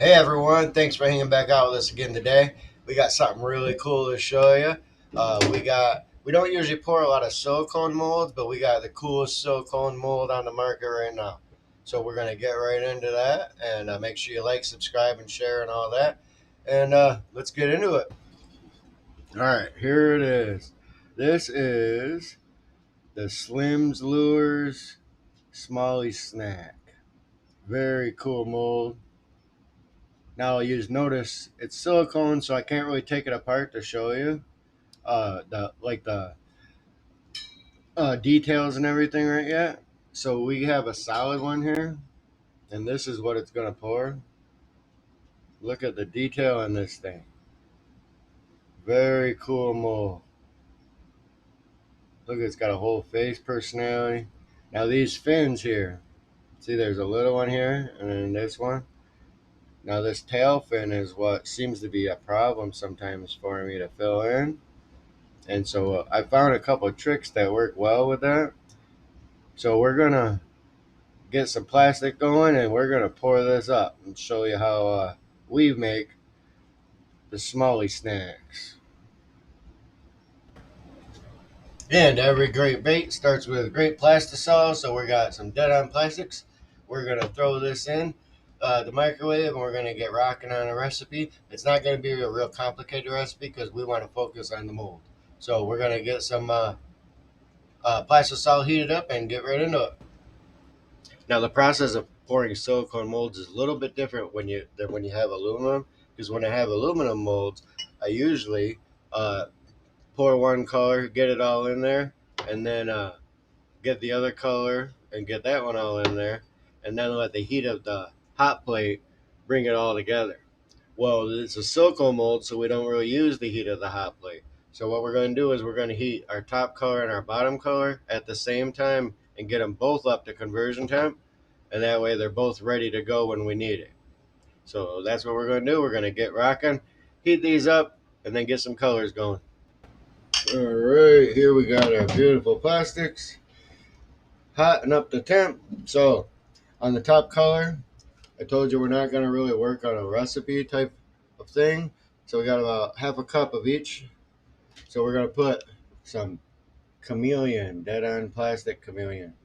Hey everyone, thanks for hanging back out with us again today. We got something really cool to show you. We don't usually pour a lot of silicone molds, but we got the coolest silicone mold on the market right now. So we're gonna get right into that, and make sure you like, subscribe, and share, and all that. And let's get into it. All right, here it is. This is the Slim's Lures Smallie snack. Very cool mold. Now notice it's silicone, so I can't really take it apart to show you the details and everything right yet. So we have a solid one here, and this is what it's gonna pour. Look at the detail in this thing. Very cool mold. Look, it's got a whole face personality. Now these fins here, see there's a little one here, and then this one. Now this tail fin is what seems to be a problem sometimes for me to fill in. And so I found a couple of tricks that work well with that. So we're going to get some plastic going, and we're going to pour this up and show you how we make the Smallie snacks. And every great bait starts with great plastisol. So we got some DeadOnPlastix. We're going to throw this in the microwave, and we're going to get rocking on a recipe. It's not going to be a real complicated recipe because we want to focus on the mold. So we're going to get some plastisol heated up and get right into it. Now the process of pouring silicone molds is a little bit different than when you have aluminum, because when I have aluminum molds, I usually pour one color, get it all in there, and then get the other color and get that one all in there, and then let the heat of the hot plate bring it all together. Well, it's a silicone mold, so we don't really use the heat of the hot plate. So what we're going to do is we're going to heat our top color and our bottom color at the same time and get them both up to conversion temp, and that way they're both ready to go when we need it. So that's what we're going to do. We're going to get rocking, heat these up, and then get some colors going. All right, here we got our beautiful plastics, hot and up to temp. So on the top color, I told you we're not going to really work on a recipe type of thing. So we got about half a cup of each. So we're going to put some chameleon, dead on plastic chameleon.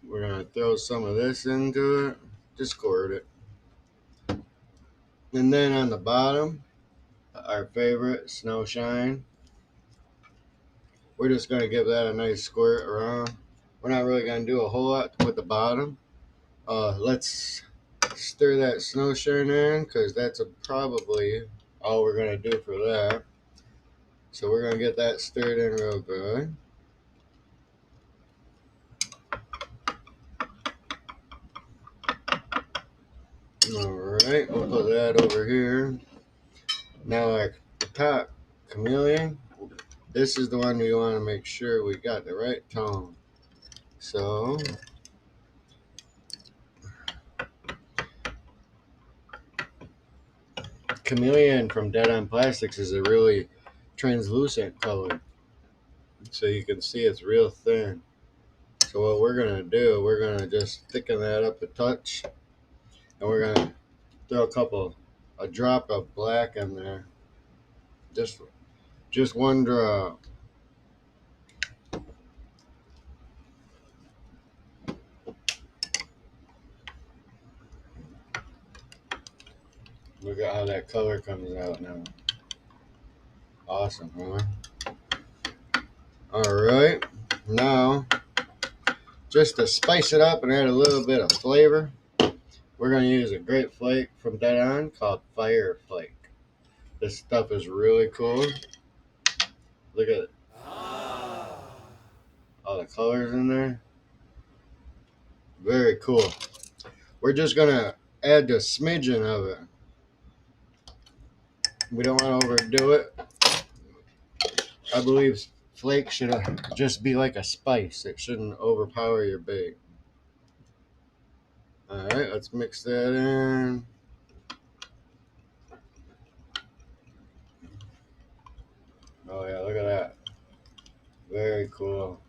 We're going to throw some of this into it, just squirt it. And then on the bottom, our favorite, Snow Shine. We're just going to give that a nice squirt around. We're not really going to do a whole lot with the bottom. Let's stir that Snow Shine in, because that's probably all we're going to do for that. So we're going to get that stirred in real good. Alright, we'll put that over here. Now our top chameleon, this is the one we want to make sure we got the right tone. So chameleon from DeadOnPlastix is a really translucent color. So you can see it's real thin. So what we're going to do, we're going to just thicken that up a touch. And we're going to throw a drop of black in there. Just one drop. Look at how that color comes out now. Awesome, huh? Alright, now, just to spice it up and add a little bit of flavor, we're going to use a great flake from Dead On called Fire Flake. This stuff is really cool. Look at all the colors in there. Very cool. We're just going to add a smidgen of it. We don't want to overdo it. I believe flake should just be like a spice. It shouldn't overpower your bait. Alright, let's mix that in. Oh yeah, look at that. Very cool.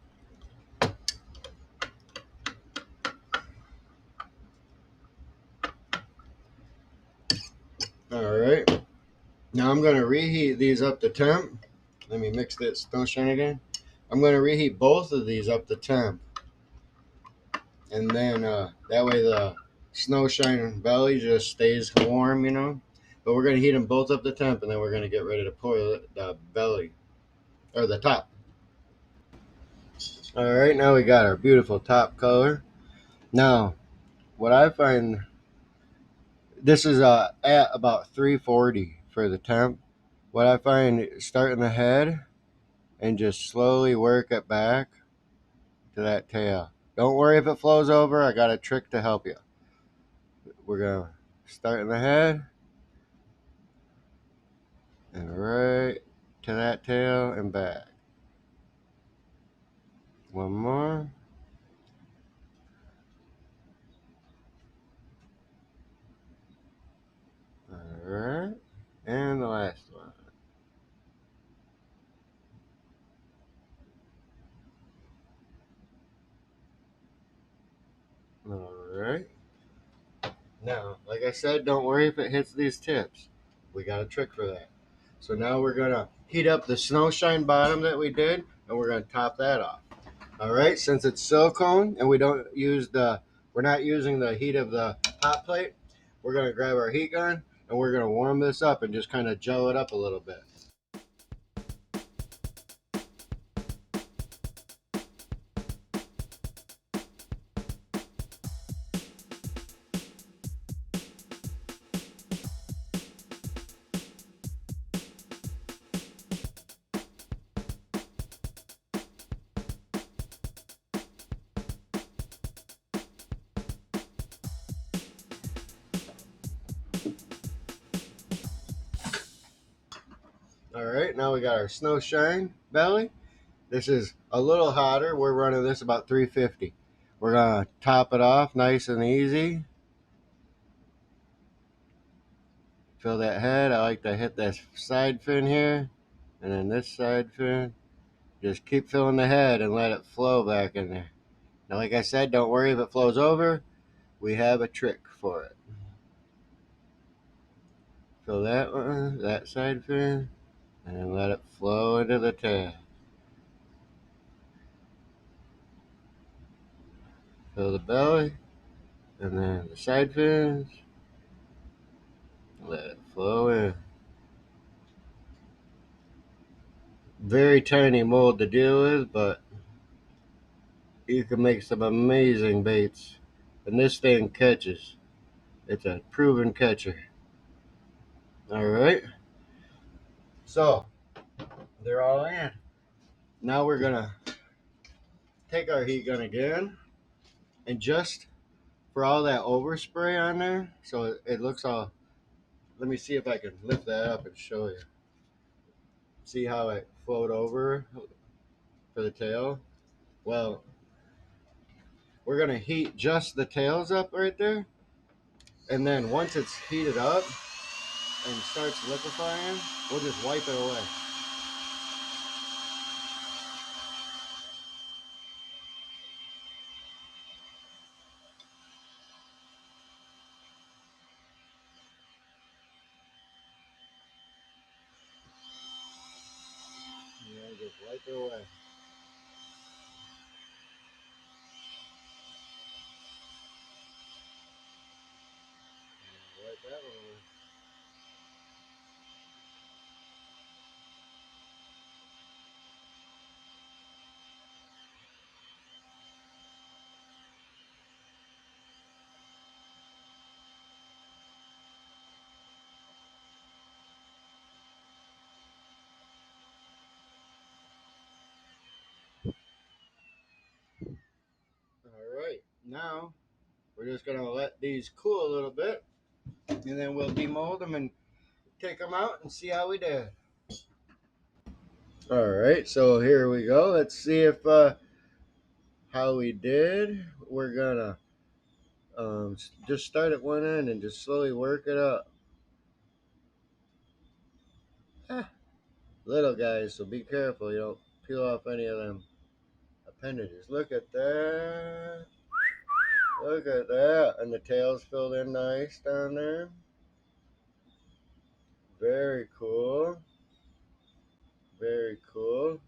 Now I'm going to reheat these up to temp. Let me mix that snowshine again. I'm going to reheat both of these up to temp. And then that way the snowshine belly just stays warm, you know. But we're going to heat them both up to temp, and then we're going to get ready to pour the belly, or the top. All right, now we got our beautiful top color. Now, what I find, this is at about 340 for the temp. What I find, starting the head and just slowly work it back to that tail. Don't worry if it flows over. I got a trick to help you. We're going to start in the head and right to that tail and back. One more. All right. And the last one. All right. Now, like I said, don't worry if it hits these tips. We got a trick for that. So now we're going to heat up the snowshine bottom that we did, and we're going to top that off. All right, since it's silicone and we're not using the heat of the hot plate, we're going to grab our heat gun and we're going to warm this up and just kind of gel it up a little bit. All right, now we got our snowshine belly. This is a little hotter. We're running this about 350. We're going to top it off nice and easy. Fill that head. I like to hit that side fin here and then this side fin. Just keep filling the head and let it flow back in there. Now, like I said, don't worry if it flows over. We have a trick for it. Fill that one, that side fin, and then let it flow into the tail. Fill the belly, and then the side fins. Let it flow in. Very tiny mold to deal with, but you can make some amazing baits. And this thing catches. It's a proven catcher. Alright. So, they're all in. Now we're going to take our heat gun again. And just for all that overspray on there, so it looks all... Let me see if I can lift that up and show you. See how it flowed over for the tail? Well, we're going to heat just the tails up right there. And then once it's heated up and starts liquefying, we'll just wipe it away. Yeah, just wipe it away. Wipe that one away. All right, now we're just going to let these cool a little bit, and then we'll demold them and take them out and see how we did. All right, so here we go. Let's see if how we did. We're gonna just start at one end and just slowly work it up. Little guys, so be careful you don't peel off any of them appendages. Look at that. Look at that. And the tail's filled in nice down there. Very cool. Very cool.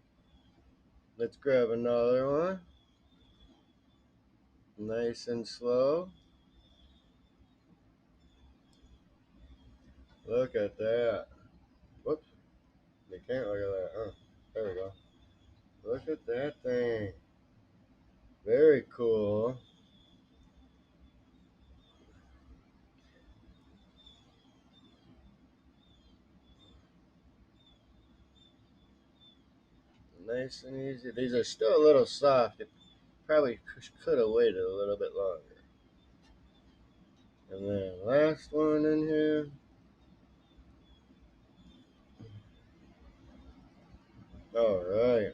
Let's grab another one. Nice and slow. Look at that. Whoops. You can't look at that. Oh, there we go. Look at that thing. Very cool. Nice and easy. These are still a little soft. You probably could have waited a little bit longer. And then last one in here. All right.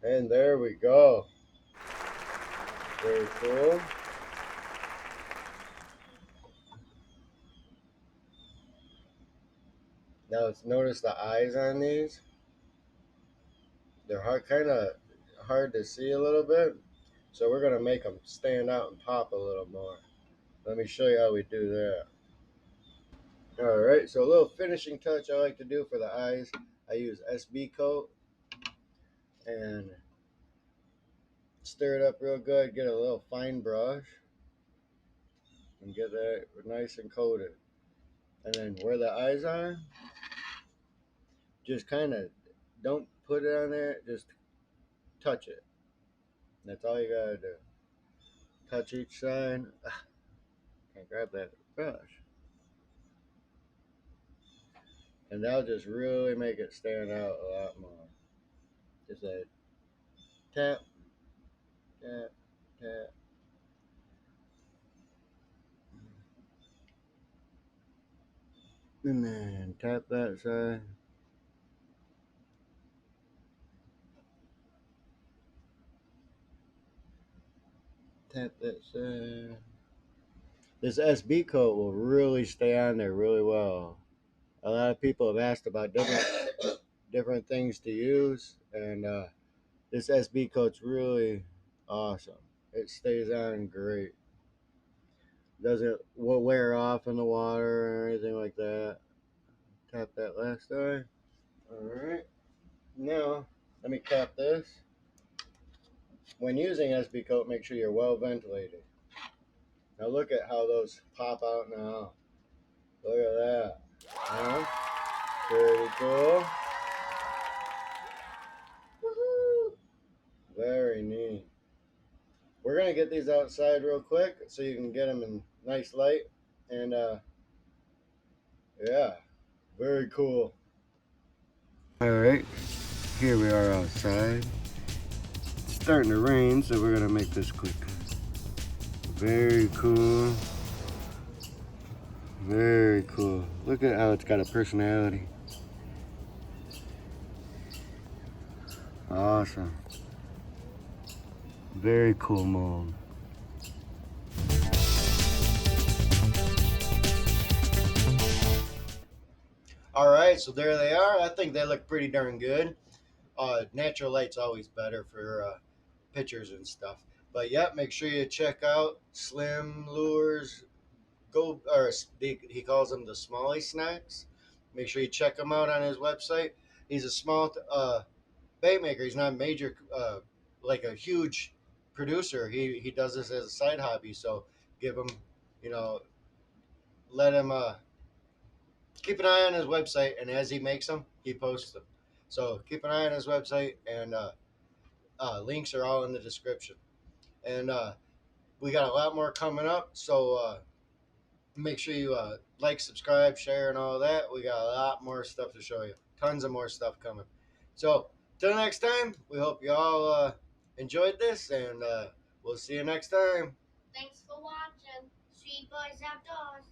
And there we go. Very cool. Now notice the eyes on these. They're kind of hard to see a little bit. So we're going to make them stand out and pop a little more. Let me show you how we do that. All right, so a little finishing touch I like to do for the eyes. I use SB coat and stir it up real good. Get a little fine brush and get that nice and coated. And then where the eyes are, just kind of don't put it on there. Just touch it. That's all you gotta do. Touch each side. Can't grab that brush. And that'll just really make it stand out a lot more. Just like tap, tap, tap. And then tap that side. Tap that side. This SB coat will really stay on there really well. A lot of people have asked about different things to use, and this SB coat's really awesome. It stays on great. Doesn't wear off in the water or anything like that. Tap that last eye. Alright. Now, let me cap this. When using SB coat, make sure you're well ventilated. Now look at how those pop out now. Look at that. Huh? Pretty cool. Woohoo! Very neat. We're going to get these outside real quick so you can get them in nice light. And yeah, very cool. Alright, here we are outside. It's starting to rain, so we're going to make this quick. Very cool. Very cool. Look at how it's got a personality. Awesome. Very cool mold. All right, so there they are. I think they look pretty darn good. Natural light's always better for pictures and stuff. But yeah, make sure you check out Slim Lures. He calls them the Smallie snacks. Make sure you check him out on his website. He's a small bait maker. He's not major, like a huge producer. He does this as a side hobby. So give him, you know, let him keep an eye on his website, and as he makes them, he posts them. So keep an eye on his website, and links are all in the description. And we got a lot more coming up, so make sure you like, subscribe, share, and all that. We got a lot more stuff to show you. Tons of more stuff coming. So till next time, we hope you all enjoyed this, and we'll see you next time. Thanks for watching. Sweet Boys Outdoors.